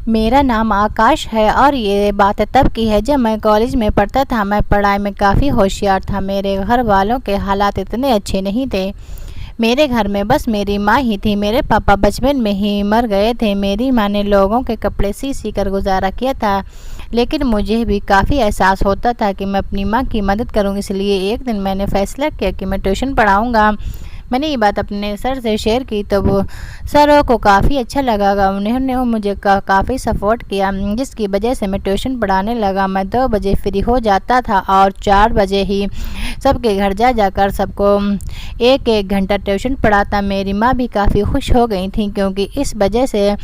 मेरा नाम आकाश है और ये बात तब की है जब मैं कॉलेज में पढ़ता था। मैं पढ़ाई में काफ़ी होशियार था। मेरे घर वालों के हालात इतने अच्छे नहीं थे। मेरे घर में बस मेरी माँ ही थी। मेरे पापा बचपन में ही मर गए थे। मेरी माँ ने लोगों के कपड़े सी सी कर गुजारा किया था, लेकिन मुझे भी काफ़ी एहसास होता था कि मैं अपनी माँ की मदद करूँ। इसलिए एक दिन मैंने फ़ैसला किया कि मैं ट्यूशन पढ़ाऊँगा। मैंने ये बात अपने सर से शेयर की तो वो सर को काफ़ी अच्छा लगा। उन्होंने मुझे काफ़ी सपोर्ट किया, जिसकी वजह से मैं ट्यूशन पढ़ाने लगा। मैं 2 बजे फ्री हो जाता था और 4 बजे ही सबके घर जा जाकर सबको एक एक घंटा ट्यूशन पढ़ाता। मेरी माँ भी काफ़ी खुश हो गई थी, क्योंकि इस वजह से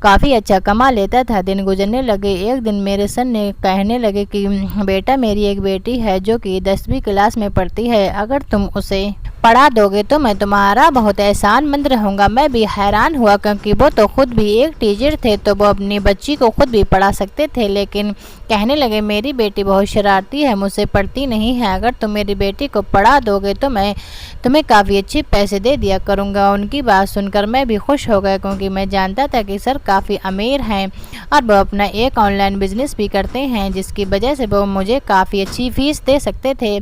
काफ़ी अच्छा कमा लेता था। दिन गुजरने लगे। एक दिन मेरे सर ने कहने लगे कि बेटा, मेरी एक बेटी है जो कि 10वीं क्लास में पढ़ती है। अगर तुम उसे पढ़ा दोगे तो मैं तुम्हारा बहुत एहसानमंद रहूँगा। मैं भी हैरान हुआ, क्योंकि वो तो खुद भी एक टीचर थे, तो वो अपनी बच्ची को खुद भी पढ़ा सकते थे। लेकिन कहने लगे, मेरी बेटी बहुत शरारती है, मुझसे पढ़ती नहीं है। अगर तुम मेरी बेटी को पढ़ा दोगे तो मैं तुम्हें काफ़ी अच्छे पैसे दे दिया करूँगा। उनकी बात सुनकर मैं भी खुश हो गया, क्योंकि मैं जानता था कि सर काफ़ी अमीर हैं और वो अपना एक ऑनलाइन बिजनेस भी करते हैं, जिसकी वजह से वो मुझे काफ़ी अच्छी फ़ीस दे सकते थे।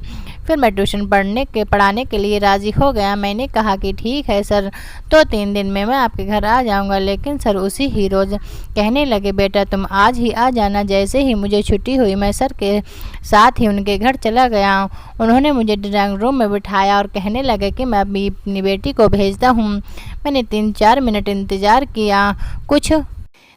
फिर मैं ट्यूशन पढ़ाने के लिए राज़ी हो गया। मैंने कहा कि ठीक है सर, तो 3 दिन में मैं आपके घर आ जाऊंगा। लेकिन सर उसी ही रोज़ कहने लगे, बेटा तुम आज ही आ जाना। जैसे ही मुझे छुट्टी हुई, मैं सर के साथ ही उनके घर चला गया। उन्होंने मुझे ड्राइंग रूम में बिठाया और कहने लगे कि मैं अभी अपनी बेटी को भेजता हूँ। मैंने 3-4 मिनट इंतज़ार किया। कुछ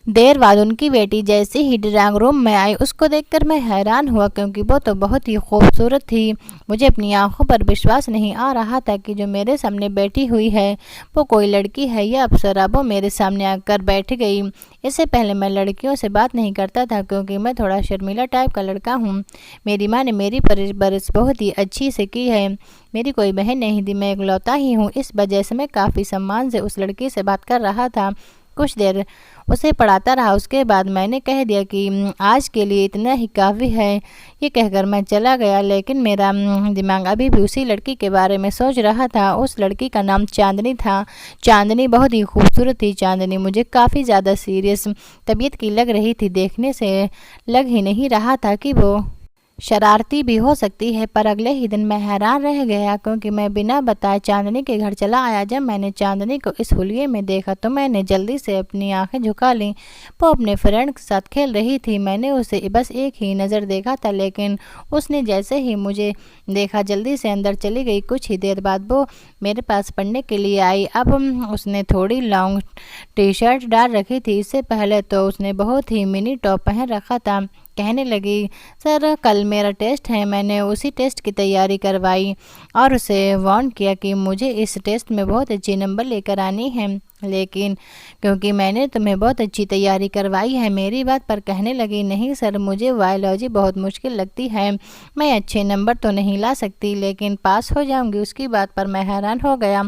देर बाद उनकी बेटी जैसे ही ड्राइंग रूम में आई, उसको देखकर मैं हैरान हुआ, क्योंकि वो तो बहुत ही खूबसूरत थी। मुझे अपनी आंखों पर विश्वास नहीं आ रहा था कि जो मेरे सामने बैठी हुई है वो कोई लड़की है या अप्सरा। वो मेरे सामने आकर बैठ गई। इससे पहले मैं लड़कियों से बात नहीं करता था, क्योंकि मैं थोड़ा शर्मीला टाइप का लड़का हूँ। मेरी माँ ने मेरी परवरिश बहुत ही अच्छी से की है। मेरी कोई बहन नहीं थी, मैं इकलौता ही हूँ। इस वजह से मैं काफ़ी सम्मान से उस लड़की से बात कर रहा था। कुछ देर उसे पढ़ाता रहा। उसके बाद मैंने कह दिया कि आज के लिए इतना ही काफ़ी है। ये कहकर मैं चला गया, लेकिन मेरा दिमाग अभी भी उसी लड़की के बारे में सोच रहा था। उस लड़की का नाम चांदनी था। चांदनी बहुत ही खूबसूरत थी। चांदनी मुझे काफ़ी ज़्यादा सीरियस तबीयत की लग रही थी। देखने से लग ही नहीं रहा था कि वो शरारती भी हो सकती है। पर अगले ही दिन मैं हैरान रह गया, क्योंकि मैं बिना बताए चांदनी के घर चला आया। जब मैंने चांदनी को इस हुलिये में देखा तो मैंने जल्दी से अपनी आंखें झुका लीं। वो अपने फ्रेंड के साथ खेल रही थी। मैंने उसे बस एक ही नज़र देखा था, लेकिन उसने जैसे ही मुझे देखा जल्दी से अंदर चली गई। कुछ ही देर बाद वो मेरे पास पढ़ने के लिए आई। अब उसने थोड़ी लॉन्ग टी शर्ट डाल रखी थी। इससे पहले तो उसने बहुत ही मिनी टॉप पहन रखा था। कहने लगी, सर कल मेरा टेस्ट है। मैंने उसी टेस्ट की तैयारी करवाई और उसे वार्न किया कि मुझे इस टेस्ट में बहुत अच्छे नंबर लेकर आनी है, लेकिन क्योंकि मैंने तुम्हें बहुत अच्छी तैयारी करवाई है। मेरी बात पर कहने लगी, नहीं सर, मुझे बायोलॉजी बहुत मुश्किल लगती है। मैं अच्छे नंबर तो नहीं ला सकती, लेकिन पास हो जाऊंगी। उसकी बात पर मैं हैरान हो गया।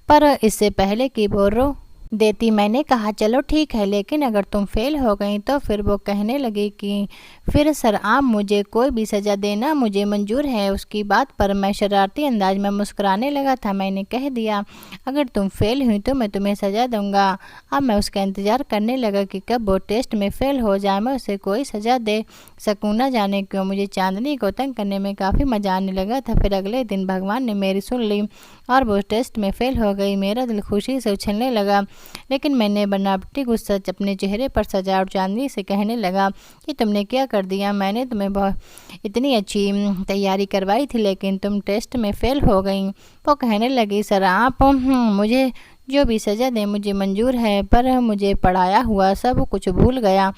पर इससे पहले कि वो रो देती, मैंने कहा चलो ठीक है, लेकिन अगर तुम फेल हो गई तो। फिर वो कहने लगी कि फिर सर आप मुझे कोई भी सज़ा देना मुझे मंजूर है। उसकी बात पर मैं शरारती अंदाज में मुस्कुराने लगा था। मैंने कह दिया, अगर तुम फेल हुई तो मैं तुम्हें सज़ा दूंगा। अब मैं उसका इंतज़ार करने लगा कि कब वो टेस्ट में फ़ेल हो जाए, मैं उसे कोई सज़ा दे सकूँ। न जाने क्यों मुझे चांदनी को तंग करने में काफ़ी मज़ा आने लगा था। फिर अगले दिन भगवान ने मेरी सुन ली और वो टेस्ट में फ़ेल हो गई। मेरा दिल खुशी से उछलने लगा, लेकिन मैंने बनावटी गुस्सा अपने चेहरे पर सजा और चांदनी से कहने लगा कि तुमने क्या कर दिया। मैंने तुम्हें बहुत इतनी अच्छी तैयारी करवाई थी, लेकिन तुम टेस्ट में फ़ेल हो गई। वो कहने लगी, सर आप मुझे जो भी सज़ा दें मुझे मंजूर है, पर मुझे पढ़ाया हुआ सब कुछ भूल गया।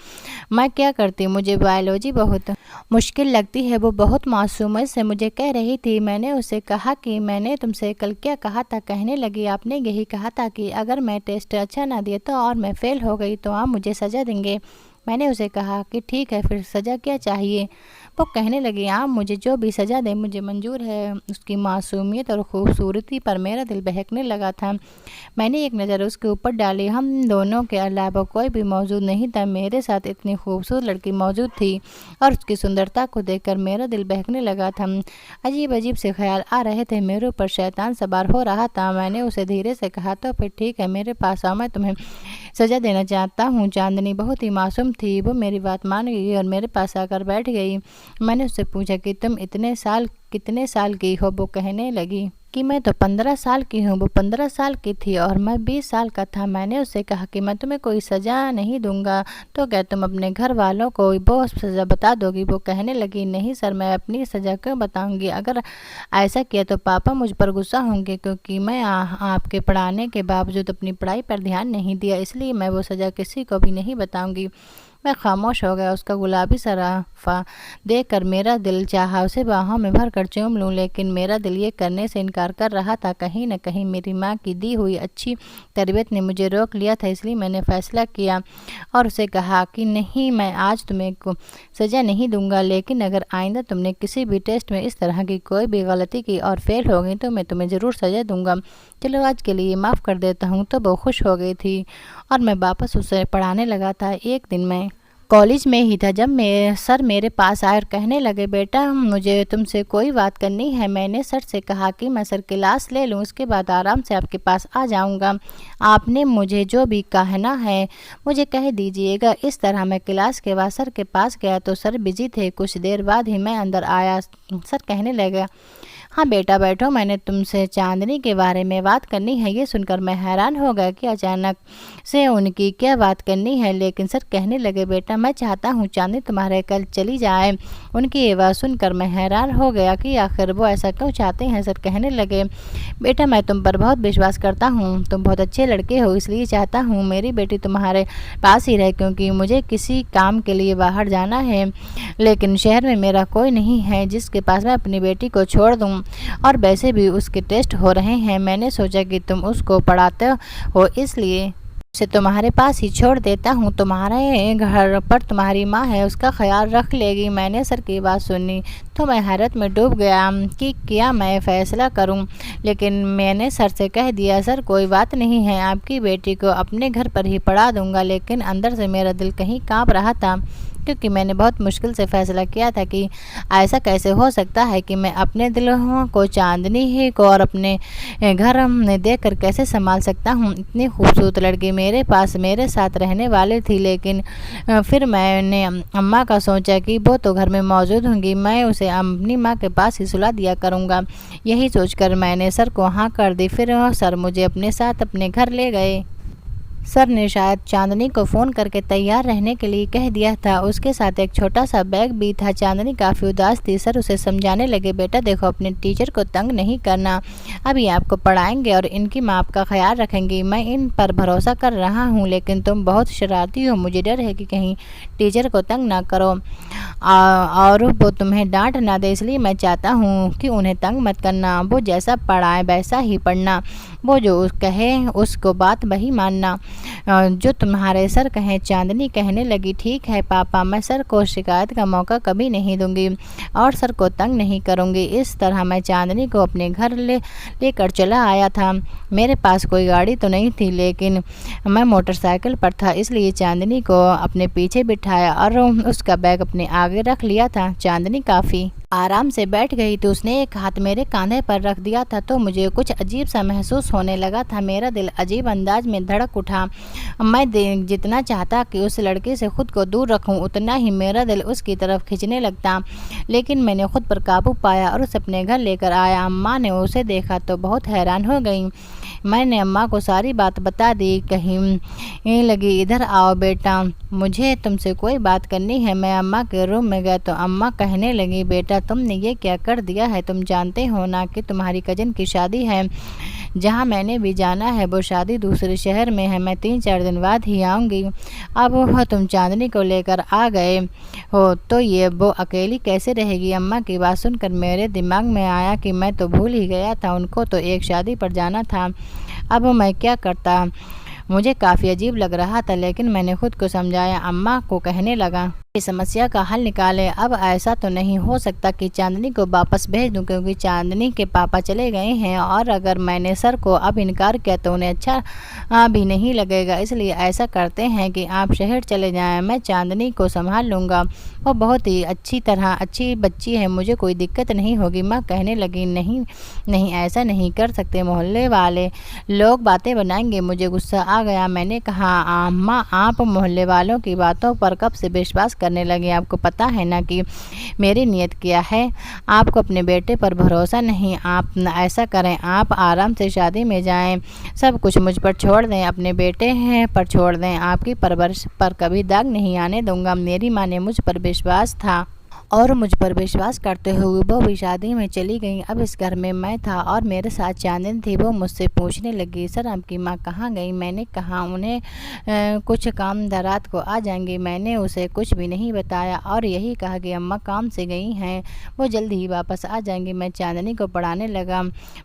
मैं क्या करती, मुझे बायोलॉजी बहुत मुश्किल लगती है। वो बहुत मासूमियत से मुझे कह रही थी। मैंने उसे कहा कि मैंने तुमसे कल क्या कहा था। कहने लगी, आपने यही कहा था कि अगर मैं टेस्ट अच्छा ना दिया तो और मैं फ़ेल हो गई तो आप मुझे सज़ा देंगे। मैंने उसे कहा कि ठीक है, फिर सज़ा क्या चाहिए। वो कहने लगी, आप मुझे जो भी सज़ा दें मुझे मंजूर है। उसकी मासूमियत और खूबसूरती पर मेरा दिल बहकने लगा था। मैंने एक नज़र उसके ऊपर डाली। हम दोनों के अलावा कोई भी मौजूद नहीं था। मेरे साथ इतनी खूबसूरत लड़की मौजूद थी और उसकी सुंदरता को देखकर मेरा दिल बहकने लगा था। अजीब अजीब से ख्याल आ रहे थे। मेरे ऊपर शैतान सवार हो रहा था। मैंने उसे धीरे से कहा, तो फिर ठीक है, मेरे पास आओ, मैं तुम्हें सज़ा देना चाहता हूँ। चांदनी बहुत ही मासूम थी। वो मेरी बात मान गई और मेरे पास आकर बैठ गई। मैंने उससे पूछा कि तुम कितने साल की हो? वो कहने लगी कि मैं तो 15 साल की हूँ। वो 15 साल की थी और मैं 20 साल का था। मैंने उससे कहा कि मैं तुम्हें कोई सज़ा नहीं दूंगा, तो क्या तुम अपने घर वालों को वो सज़ा बता दोगी? वो कहने लगी, नहीं सर, मैं अपनी सज़ा क्यों बताऊंगी? अगर ऐसा किया तो पापा मुझ पर गुस्सा होंगे, क्योंकि मैं आपके पढ़ाने के बावजूद अपनी पढ़ाई पर ध्यान नहीं दिया, इसलिए मैं वो सज़ा किसी को भी नहीं बताऊंगी। मैं खामोश हो गया। उसका गुलाबी सराफा देखकर मेरा दिल चाहा उसे बाहों में भरकर चूम लूं, लेकिन मेरा दिल ये करने से इनकार कर रहा था। कहीं न कहीं मेरी माँ की दी हुई अच्छी तरबियत ने मुझे रोक लिया था। इसलिए मैंने फैसला किया और उसे कहा कि नहीं, मैं आज तुम्हें को सज़ा नहीं दूंगा, लेकिन अगर आइंदा तुमने किसी भी टेस्ट में इस तरह की कोई भी गलती की और फेल हो गई तो मैं तुम्हें ज़रूर सज़ा दूंगा। चलो आज के लिए माफ़ कर देता हूँ। तो वो खुश हो गई थी और मैं वापस उसे पढ़ाने लगा था। एक दिन मैं कॉलेज में ही था जब सर मेरे पास आए और कहने लगे, बेटा मुझे तुमसे कोई बात करनी है। मैंने सर से कहा कि मैं सर क्लास ले लूँ, उसके बाद आराम से आपके पास आ जाऊँगा। आपने मुझे जो भी कहना है मुझे कह दीजिएगा। इस तरह मैं क्लास के बाद सर के पास गया तो सर बिजी थे। कुछ देर बाद ही मैं अंदर आया। सर कहने लगा, हाँ बेटा बैठो, मैंने तुमसे चांदनी के बारे में बात करनी है। ये सुनकर मैं हैरान हो गया कि अचानक से उनकी क्या बात करनी है, लेकिन सर कहने लगे, बेटा मैं चाहता हूँ चांदनी तुम्हारे कल चली जाए। उनकी ये बात सुनकर मैं हैरान हो गया कि आखिर वो ऐसा क्यों चाहते हैं। सर कहने लगे, बेटा मैं तुम पर बहुत विश्वास करता हूँ, तुम बहुत अच्छे लड़के हो, इसलिए चाहता हूँ मेरी बेटी तुम्हारे पास ही रहे, क्योंकि मुझे किसी काम के लिए बाहर जाना है, लेकिन शहर में मेरा कोई नहीं है जिसके पास मैं अपनी बेटी को छोड़ दूँ, और वैसे भी उसके टेस्ट हो रहे हैं। मैंने सोचा कि तुम उसको पढ़ाते हो, इसलिए उसे तुम्हारे पास ही छोड़ देता हूँ। तुम्हारे घर पर तुम्हारी माँ है, उसका ख्याल रख लेगी। मैंने सर की बात सुनी तो मैं हैरत में डूब गया कि क्या मैं फ़ैसला करूँ, लेकिन मैंने सर से कह दिया, सर कोई बात नहीं है, आपकी बेटी को अपने घर पर ही पढ़ा दूँगा। लेकिन अंदर से मेरा दिल कहीं काँप रहा था, क्योंकि मैंने बहुत मुश्किल से फ़ैसला किया था कि ऐसा कैसे हो सकता है कि मैं अपने दिलों को चांदनी ही को और अपने घर में देखकर कैसे संभाल सकता हूँ। इतनी खूबसूरत लड़की मेरे पास मेरे साथ रहने वाली थी, लेकिन फिर मैंने अम्मा का सोचा कि वो तो घर में मौजूद होंगी, मैं उसे अपनी माँ के पास ही सुला दिया करूँगा। यही सोचकर मैंने सर को हाँ कर दी। फिर सर मुझे अपने साथ अपने घर ले गए। सर ने शायद चांदनी को फ़ोन करके तैयार रहने के लिए कह दिया था। उसके साथ एक छोटा सा बैग भी था। चांदनी काफ़ी उदास थी। सर उसे समझाने लगे, बेटा देखो, अपने टीचर को तंग नहीं करना, अभी आपको पढ़ाएंगे और इनकी माँ आपका ख्याल रखेंगी। मैं इन पर भरोसा कर रहा हूँ, लेकिन तुम बहुत शरारती हो, मुझे डर है कि कहीं टीचर को तंग ना करो और वो तुम्हें डांट ना दे, इसलिए मैं चाहता हूँ कि उन्हें तंग मत करना। वो जैसा पढ़ाए वैसा ही पढ़ना, वो जो कहे उसको बात वही मानना जो तुम्हारे सर कहें। चांदनी कहने लगी, ठीक है पापा, मैं सर को शिकायत का मौका कभी नहीं दूंगी और सर को तंग नहीं करूंगी। इस तरह मैं चांदनी को अपने घर लेकर चला आया था। मेरे पास कोई गाड़ी तो नहीं थी, लेकिन मैं मोटरसाइकिल पर था, इसलिए चांदनी को अपने पीछे बिठाया और उसका बैग अपने आगे रख लिया था। चांदनी काफ़ी आराम से बैठ गई तो उसने एक हाथ मेरे कंधे पर रख दिया था, तो मुझे कुछ अजीब सा महसूस होने लगा था। मेरा दिल अजीब अंदाज में धड़क उठा। मैं जितना चाहता कि उस लड़के से खुद को दूर रखूं, उतना ही मेरा दिल उसकी तरफ खींचने लगता, लेकिन मैंने खुद पर काबू पाया और उसे अपने घर लेकर आया। अम्मा ने उसे देखा तो बहुत हैरान हो गई। मैंने अम्मा को सारी बात बता दी। कहीं लगी, इधर आओ बेटा, मुझे तुमसे कोई बात करनी है। मैं अम्मा के रूम में गया तो अम्मा कहने लगी, बेटा तुमने ये क्या कर दिया है? तुम जानते हो ना कि तुम्हारी कज़न की शादी है। जहाँ मैंने भी जाना है वो शादी दूसरे शहर में है। मैं 3-4 दिन बाद ही आऊँगी। अब तुम चांदनी को लेकर आ गए हो तो ये वो अकेली कैसे रहेगी? अम्मा की बात सुनकर मेरे दिमाग में आया कि मैं तो भूल ही गया था, उनको तो एक शादी पर जाना था। अब मैं क्या करता? मुझे काफ़ी अजीब लग रहा था, लेकिन मैंने खुद को समझाया। अम्मा को कहने लगा, इस समस्या का हल निकालें। अब ऐसा तो नहीं हो सकता कि चांदनी को वापस भेज दूं, क्योंकि चांदनी के पापा चले गए हैं और अगर मैंने सर को अब इनकार किया तो उन्हें अच्छा भी नहीं लगेगा। इसलिए ऐसा करते हैं कि आप शहर चले जाएं, मैं चांदनी को संभाल लूँगा। वो बहुत ही अच्छी बच्ची है, मुझे कोई दिक्कत नहीं होगी। माँ कहने लगी, नहीं नहीं, ऐसा नहीं कर सकते, मोहल्ले वाले लोग बातें बनाएंगे। मुझे गुस्सा आ गया। मैंने कहा, माँ आप मोहल्ले वालों की बातों पर कब से विश्वास करने लगे? आपको पता है ना कि मेरी नीयत क्या है। आपको अपने बेटे पर भरोसा नहीं। आप ऐसा करें, आप आराम से शादी में जाएं, सब कुछ मुझ पर छोड़ दें, अपने बेटे हैं पर छोड़ दें। आपकी परवरिश पर कभी दाग नहीं आने दूंगा। मेरी माँ ने मुझ पर विश्वास था और मुझ पर विश्वास करते हुए वो भी शादी में चली गई। अब इस घर में मैं था और मेरे साथ चांदनी थी। वो मुझसे पूछने लगी, सर आपकी माँ कहाँ गई? मैंने कहा, उन्हें कुछ काम था, रात को आ जाएंगी। मैंने उसे कुछ भी नहीं बताया और यही कहा कि अम्मा काम से गई हैं, वो जल्दी ही वापस आ जाएंगी। मैं चांदनी को पढ़ाने लगा।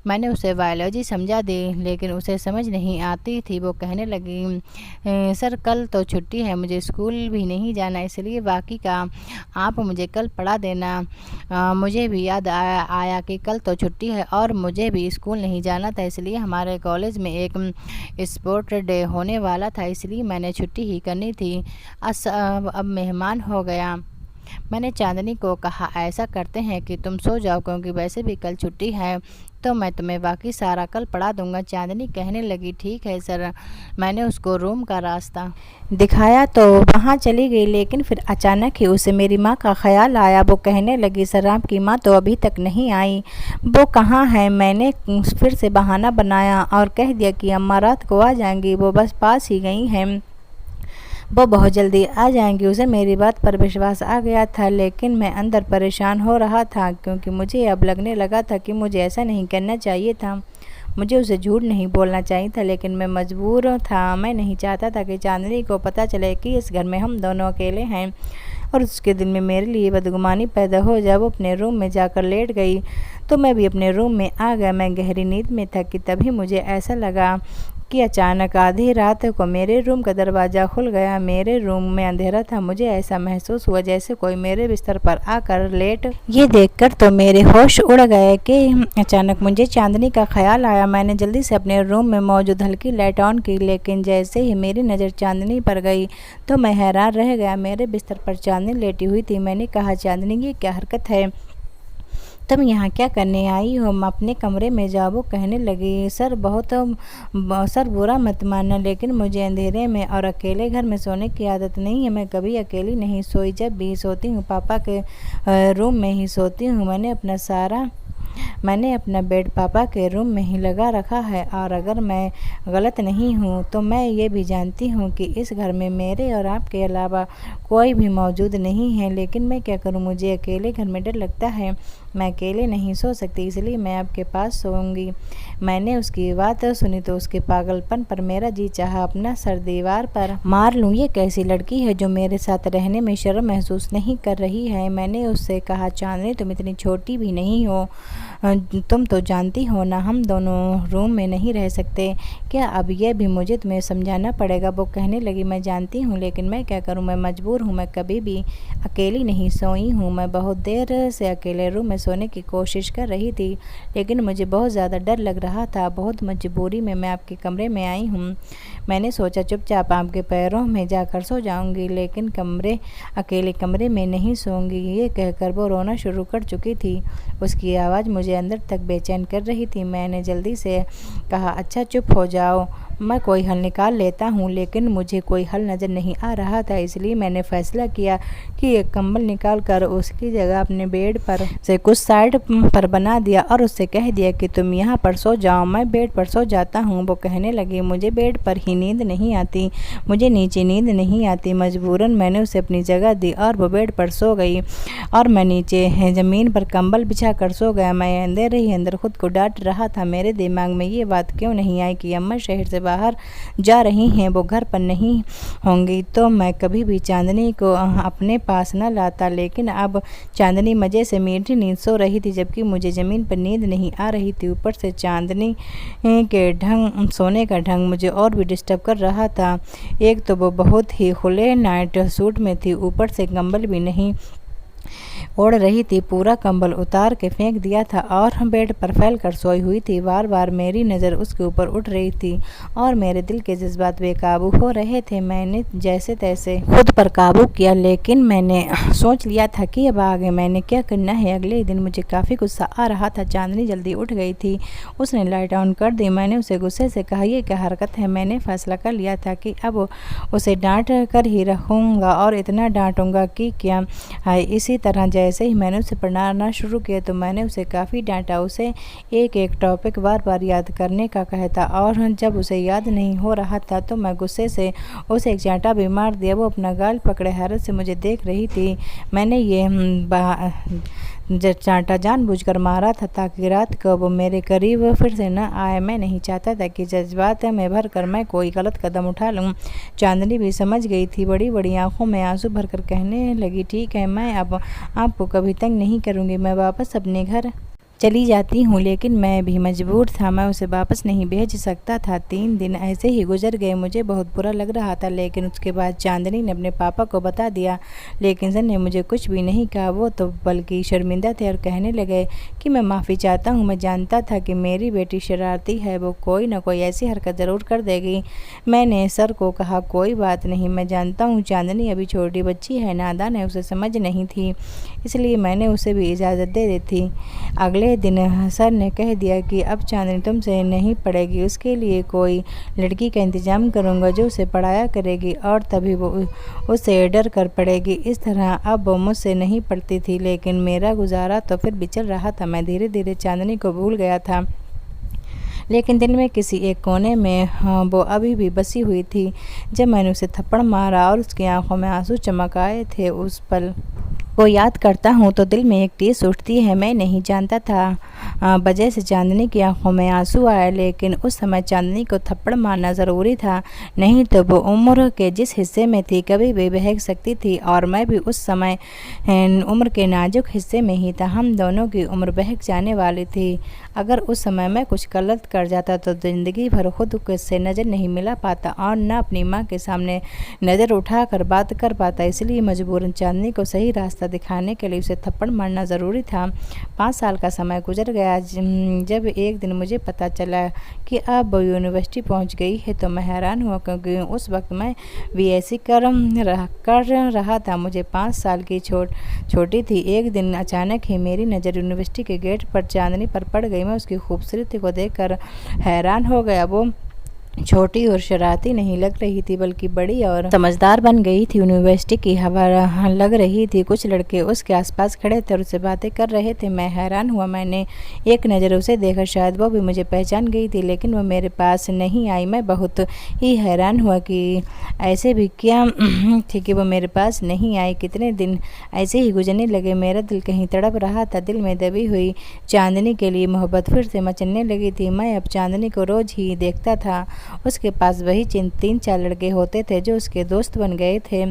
मैंने उसे बायोलॉजी समझा दी, लेकिन उसे समझ नहीं आती थी। वो कहने लगी, सर कल तो छुट्टी है, मुझे स्कूल भी नहीं जाना, इसलिए बाकी का आप मुझे कल पढ़ा देना। मुझे भी याद आया कि कल तो छुट्टी है और मुझे भी स्कूल नहीं जाना था, इसलिए हमारे कॉलेज में एक स्पोर्ट डे होने वाला था, इसलिए मैंने छुट्टी ही करनी थी। अब मेहमान हो गया। मैंने चांदनी को कहा, ऐसा करते हैं कि तुम सो जाओ, क्योंकि वैसे भी कल छुट्टी है, तो मैं तुम्हें बाकी सारा कल पढ़ा दूंगा। चांदनी कहने लगी, ठीक है सर। मैंने उसको रूम का रास्ता दिखाया तो वहाँ चली गई, लेकिन फिर अचानक ही उसे मेरी माँ का ख्याल आया। वो कहने लगी, सर आपकी माँ तो अभी तक नहीं आई, वो कहाँ है? मैंने फिर से बहाना बनाया और कह दिया कि अम्मा रात को आ जाएंगी, वो बस पास ही गई हैं, वो बहुत जल्दी आ जाएंगी। उसे मेरी बात पर विश्वास आ गया था, लेकिन मैं अंदर परेशान हो रहा था, क्योंकि मुझे अब लगने लगा था कि मुझे ऐसा नहीं करना चाहिए था। मुझे उसे झूठ नहीं बोलना चाहिए था, लेकिन मैं मजबूर था। मैं नहीं चाहता था कि चांदनी को पता चले कि इस घर में हम दोनों अकेले हैं और उसके दिल में मेरे लिए बदगुमानी पैदा हो जाए। वो अपने रूम में जाकर लेट गई तो मैं भी अपने रूम में आ गया। मैं गहरी नींद में था कि तभी मुझे ऐसा लगा कि अचानक आधी रात को मेरे रूम का दरवाज़ा खुल गया। मेरे रूम में अंधेरा था। मुझे ऐसा महसूस हुआ जैसे कोई मेरे बिस्तर पर आकर लेट। ये देखकर तो मेरे होश उड़ गए कि अचानक मुझे चांदनी का ख्याल आया। मैंने जल्दी से अपने रूम में मौजूद हल्की लाइट ऑन की, लेकिन जैसे ही मेरी नज़र चांदनी पर गई तो मैं हैरान रह गया। मेरे बिस्तर पर चांदनी लेटी हुई थी। मैंने कहा, चांदनी ये क्या हरकत है? तुम यहाँ क्या करने आई हो? अपने कमरे में जाओ। वो कहने लगी, सर बुरा मत मानना, लेकिन मुझे अंधेरे में और अकेले घर में सोने की आदत नहीं है। मैं कभी अकेली नहीं सोई, जब भी सोती हूँ पापा के रूम में ही सोती हूँ। मैंने अपना बेड पापा के रूम में ही लगा रखा है, और अगर मैं गलत नहीं हूँ तो मैं ये भी जानती हूँ कि इस घर में मेरे और आपके अलावा कोई भी मौजूद नहीं है। लेकिन मैं क्या करूँ, मुझे अकेले घर में डर लगता है। मैं अकेले नहीं सो सकती, इसलिए मैं आपके पास सोऊंगी। मैंने उसकी बात सुनी तो उसके पागलपन पर मेरा जी चाहा अपना सर दीवार पर मार लूँ। ये कैसी लड़की है जो मेरे साथ रहने में शर्म महसूस नहीं कर रही है? मैंने उससे कहा, चांदनी तुम इतनी छोटी भी नहीं हो, तुम तो जानती हो ना हम दोनों रूम में नहीं रह सकते। क्या अब यह भी मुझे तुम्हें समझाना पड़ेगा? वो कहने लगी, मैं जानती हूँ, लेकिन मैं क्या करूँ, मैं मजबूर हूँ। मैं कभी भी अकेली नहीं सोई हूँ। मैं बहुत देर से अकेले रूम में सोने की कोशिश कर रही थी, लेकिन मुझे बहुत ज़्यादा डर लग रहा था। बहुत मजबूरी में मैं आपके कमरे में आई हूँ। मैंने सोचा चुपचाप आपके पैरों में जाकर सो जाऊंगी, लेकिन अकेले कमरे में नहीं सोऊंगी। ये कहकर वो रोना शुरू कर चुकी थी। उसकी आवाज़ मुझे अंदर तक बेचैन कर रही थी। मैंने जल्दी से कहा, अच्छा चुप हो जाओ, मैं कोई हल निकाल लेता हूँ। लेकिन मुझे कोई हल नज़र नहीं आ रहा था, इसलिए मैंने फैसला किया कि एक कंबल निकाल कर उसकी जगह अपने बेड पर से कुछ साइड पर बना दिया और उससे कह दिया कि तुम यहाँ पर सो जाओ, मैं बेड पर सो जाता हूँ। वो कहने लगी, मुझे बेड पर ही नींद नहीं आती, मुझे नीचे नींद नहीं आती। मजबूरन मैंने उसे अपनी जगह दी और वो बेड पर सो गई और मैं नीचे ज़मीन पर कंबल बिछा कर सो गया। मैं अंदर ही अंदर खुद को डांट रहा था। मेरे दिमाग में ये बात क्यों नहीं आई कि अम्मा शहर से बाहर जा रही हैं, वो घर पर नहीं होंगी तो मैं कभी भी चांदनी को अपने पास न लाता। लेकिन अब चांदनी मज़े से मीठी नींद सो रही थी, जबकि मुझे ज़मीन पर नींद नहीं आ रही थी। ऊपर से चांदनी के सोने का ढंग मुझे और भी डिस्टर्ब कर रहा था। एक तो वो बहुत ही खुले नाइट सूट में थी, ऊपर से कंबल भी नहीं ओढ़ रही थी, पूरा कंबल उतार के फेंक दिया था और बेड पर फैल कर सोई हुई थी। बार बार मेरी नज़र उसके ऊपर उठ रही थी और मेरे दिल के जज्बात बेकाबू हो रहे थे। मैंने जैसे तैसे खुद पर काबू किया, लेकिन मैंने सोच लिया था कि अब आगे मैंने क्या करना है। अगले दिन मुझे काफ़ी गुस्सा आ रहा था। चांदनी जल्दी उठ गई थी, उसने लाइट ऑन कर दी। मैंने उसे गुस्से से कहा, ये क्या हरकत है? मैंने फैसला कर लिया था कि अब उसे डांट कर ही रहूँगा और इतना डांटूंगा कि क्या है। इसी तरह जैसे ही मैंने उसे पढ़ाना शुरू किया तो मैंने उसे काफ़ी डांटा। उसे एक एक टॉपिक बार बार याद करने का कहता और जब उसे याद नहीं हो रहा था तो मैं गुस्से से उसे एक चांटा भी मार दिया। वो अपना गाल पकड़े हैरत से मुझे देख रही थी। मैंने ये चांटा जानबूझकर मारा था ताकि रात को वो मेरे करीब फिर से न आए। मैं नहीं चाहता था कि जज्बात में भर कर मैं कोई गलत कदम उठा लूँ। चांदनी भी समझ गई थी, बड़ी बड़ी आंखों में आंसू भरकर कहने लगी, ठीक है, मैं अब आपको कभी तंग नहीं करूँगी। मैं वापस अपने घर चली जाती हूँ। लेकिन मैं भी मजबूर था, मैं उसे वापस नहीं भेज सकता था। 3 दिन ऐसे ही गुजर गए। मुझे बहुत बुरा लग रहा था, लेकिन उसके बाद चांदनी ने अपने पापा को बता दिया। लेकिन सर ने मुझे कुछ भी नहीं कहा, वो तो बल्कि शर्मिंदा थे और कहने लगे कि मैं माफ़ी चाहता हूँ। मैं जानता था कि मेरी बेटी शरारती है, वो कोई ना कोई ऐसी हरकत ज़रूर कर देगी। मैंने सर को कहा, कोई बात नहीं, मैं जानता हूँ चांदनी अभी छोटी बच्ची है, नादान है, उसे समझ नहीं थी, इसलिए मैंने उसे भी इजाज़त दे दी थी। अगले दिन सर ने कह दिया कि अब चांदनी तुमसे नहीं पढ़ेगी, उसके लिए कोई लड़की का इंतज़ाम करूँगा जो उसे पढ़ाया करेगी और तभी वो उससे डर कर पढ़ेगी। इस तरह अब वो मुझसे नहीं पढ़ती थी, लेकिन मेरा गुजारा तो फिर भी चल रहा था। मैं धीरे धीरे चांदनी को भूल गया था, लेकिन दिल में किसी एक कोने में वो अभी भी बसी हुई थी। जब मैंने उसे थप्पड़ मारा और उसकी आंखों में आंसू चमक आए थे, उस पल को याद करता हूँ तो दिल में एक टीस उठती है। मैं नहीं जानता था वजह से चांदनी की आंखों में आंसू आए, लेकिन उस समय चांदनी को थप्पड़ मारना ज़रूरी था, नहीं तो वो उम्र के जिस हिस्से में थी कभी भी बहक सकती थी और मैं भी उस समय उम्र के नाजुक हिस्से में ही था। हम दोनों की उम्र बहक जाने वाली थी। अगर उस समय मैं कुछ गलत कर जाता तो ज़िंदगी भर खुद से नज़र नहीं मिला पाता और न अपनी माँ के सामने नज़र उठा कर बात कर पाता। इसलिए मजबूरन चांदनी को सही रास्ता दिखाने के लिए उसे थप्पड़ मारना ज़रूरी था। 5 साल का समय गुजर गया। जब एक दिन मुझे पता चला कि अब वो यूनिवर्सिटी पहुंच गई है तो मैं हैरान हुआ, क्योंकि उस वक्त मैं बीएससी कर रहा था। मुझे 5 साल की छोटी थी। एक दिन अचानक ही मेरी नज़र यूनिवर्सिटी के गेट पर चांदनी पर पड़ गई। मैं उसकी खूबसूरती को देखकर हैरान हो गया। वो छोटी और शरारती नहीं लग रही थी, बल्कि बड़ी और समझदार बन गई थी। यूनिवर्सिटी की हवा लग रही थी। कुछ लड़के उसके आसपास खड़े थे और उससे बातें कर रहे थे। मैं हैरान हुआ। मैंने एक नज़र उसे देखा, शायद वो भी मुझे पहचान गई थी, लेकिन वो मेरे पास नहीं आई। मैं बहुत ही हैरान हुआ कि ऐसे भी क्या थी कि वो मेरे पास नहीं आई। कितने दिन ऐसे ही गुजरने लगे। मेरा दिल कहीं तड़प रहा था। दिल में दबी हुई चांदनी के लिए मोहब्बत फिर से मचलने लगी थी। मैं अब चांदनी को रोज़ ही देखता था। उसके पास वही 3-4 लड़के होते थे जो उसके दोस्त बन गए थे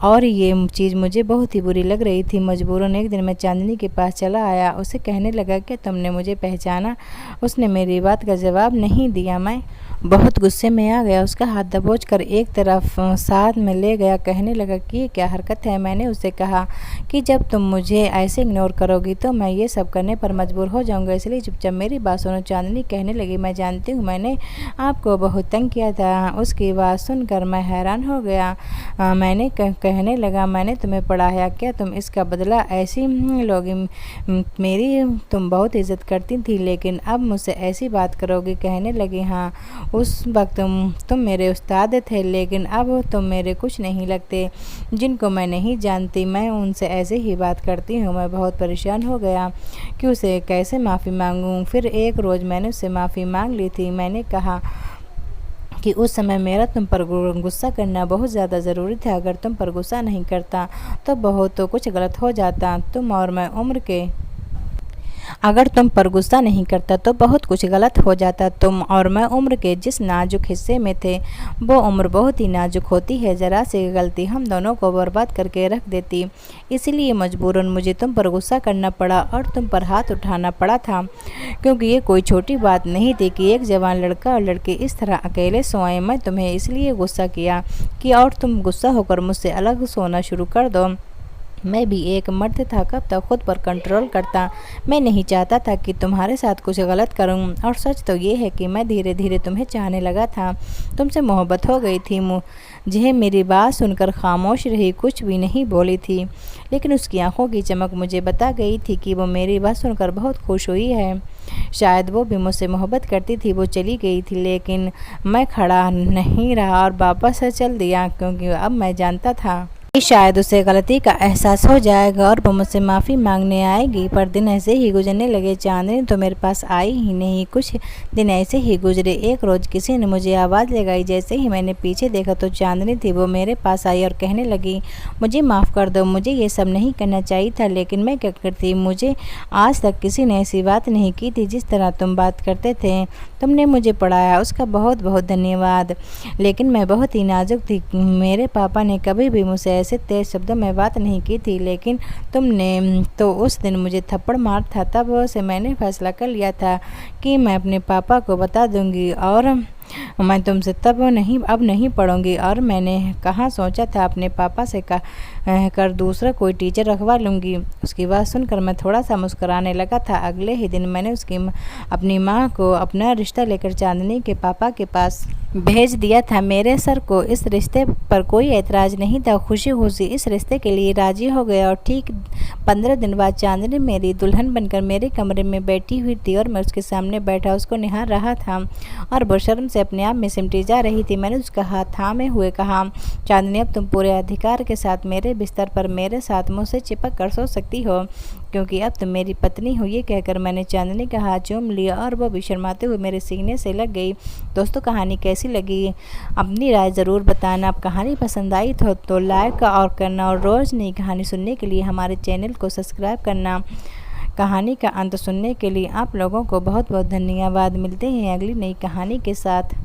और ये चीज़ मुझे बहुत ही बुरी लग रही थी। मजबूरन एक दिन मैं चांदनी के पास चला आया। उसे कहने लगा कि तुमने मुझे पहचाना। उसने मेरी बात का जवाब नहीं दिया। मैं बहुत गुस्से में आ गया। उसका हाथ दबोचकर एक तरफ साथ में ले गया। कहने लगा कि ये क्या हरकत है। मैंने उससे कहा कि जब तुम मुझे ऐसे इग्नोर करोगी तो मैं ये सब करने पर मजबूर हो जाऊंगा, इसलिए चुपचाप मेरी बात सुनो। चांदनी कहने लगी, मैं जानती हूँ मैंने आपको बहुत तंग किया था। उसकी बात सुनकर मैं हैरान हो गया। मैंने कहने लगा, मैंने तुम्हें पढ़ाया क्या? तुम इसका बदला ऐसी लोगी? मेरी तुम बहुत इज्जत करती थी, लेकिन अब मुझसे ऐसी बात करोगी? कहने लगी, हाँ, उस वक्त तुम मेरे उस्ताद थे, लेकिन अब तुम मेरे कुछ नहीं लगते। जिनको मैं नहीं जानती मैं उनसे ऐसे ही बात करती हूँ। मैं बहुत परेशान हो गया कि उसे कैसे माफ़ी मांगूँ। फिर एक रोज़ मैंने उससे माफ़ी मांग ली थी। मैंने कहा कि उस समय मेरा तुम पर गुस्सा करना बहुत ज़्यादा ज़रूरी था। अगर तुम पर गुस्सा नहीं करता तो बहुत कुछ गलत हो जाता। तुम और मैं उम्र के अगर तुम पर गुस्सा नहीं करता तो बहुत कुछ गलत हो जाता। तुम और मैं उम्र के जिस नाजुक हिस्से में थे, वो उम्र बहुत ही नाजुक होती है। ज़रा सी गलती हम दोनों को बर्बाद करके रख देती। इसलिए मजबूरन मुझे तुम पर गुस्सा करना पड़ा और तुम पर हाथ उठाना पड़ा था, क्योंकि ये कोई छोटी बात नहीं थी कि एक जवान लड़का और लड़की इस तरह अकेले सोएं। मैं तुम्हें इसलिए गुस्सा किया कि और तुम गुस्सा होकर मुझसे अलग सोना शुरू कर दो। मैं भी एक मर्द था, कब तक खुद पर कंट्रोल करता। मैं नहीं चाहता था कि तुम्हारे साथ कुछ गलत करूं। और सच तो ये है कि मैं धीरे धीरे तुम्हें चाहने लगा था, तुमसे मोहब्बत हो गई थी। मुझे मेरी बात सुनकर खामोश रही, कुछ भी नहीं बोली थी, लेकिन उसकी आंखों की चमक मुझे बता गई थी कि वो मेरी बात सुनकर बहुत खुश हुई है। शायद वो भी मुझसे मोहब्बत करती थी। वो चली गई थी, लेकिन मैं खड़ा नहीं रहा और वापस चल दिया, क्योंकि अब मैं जानता था कि शायद उसे गलती का एहसास हो जाएगा और वो मुझसे माफ़ी मांगने आएगी। पर दिन ऐसे ही गुजरने लगे। चांदनी तो मेरे पास आई ही नहीं। कुछ दिन ऐसे ही गुजरे। एक रोज़ किसी ने मुझे आवाज़ लगाई। जैसे ही मैंने पीछे देखा तो चांदनी थी। वो मेरे पास आई और कहने लगी, मुझे माफ़ कर दो, मुझे ये सब नहीं करना चाहिए था, लेकिन मैं क्या करती। मुझे आज तक किसी ने ऐसी बात नहीं की थी जिस तरह तुम बात करते थे। तुमने मुझे पढ़ाया, उसका बहुत बहुत धन्यवाद। लेकिन मैं बहुत ही नाजुक थी। मेरे पापा ने कभी भी मुझसे ऐसे तेज शब्दों में बात नहीं की थी, लेकिन तुमने तो उस दिन मुझे थप्पड़ मार था। तब से मैंने फैसला कर लिया था कि मैं अपने पापा को बता दूंगी और मैं तुमसे अब नहीं पढ़ूंगी। और मैंने कहाँ सोचा था अपने पापा से कर दूसरा कोई टीचर रखवा लूँगी। उसकी बात सुनकर मैं थोड़ा सा मुस्कुराने लगा था। अगले ही दिन मैंने अपनी माँ को अपना रिश्ता लेकर चांदनी के पापा के पास भेज दिया था। मेरे सर को इस रिश्ते पर कोई ऐतराज़ नहीं था। खुशी खुशी इस रिश्ते के लिए राजी हो गया और ठीक 15 दिन बाद चांदनी मेरी दुल्हन बनकर मेरे कमरे में बैठी हुई थी और मैं उसके सामने बैठा उसको निहार रहा था और वो शर्म से अपने आप में सिमटी जा रही थी। मैंने उसका हाथ थामे हुए कहा, चांदनी, अब तुम पूरे अधिकार के साथ मेरे बिस्तर पर मेरे साथ मुझसे चिपक कर सो सकती हो, क्योंकि अब तुम मेरी पत्नी हो। ये कहकर मैंने चांदनी का हाथ चूम लिया और वो भी शर्माते हुए मेरे सीने से लग गई। दोस्तों, कहानी कैसी लगी अपनी राय ज़रूर बताना। अब कहानी पसंद आई तो लाइक और करना और रोज़ नई कहानी सुनने के लिए हमारे चैनल को सब्सक्राइब करना। कहानी का अंत सुनने के लिए आप लोगों को बहुत बहुत धन्यवाद। मिलते हैं अगली नई कहानी के साथ।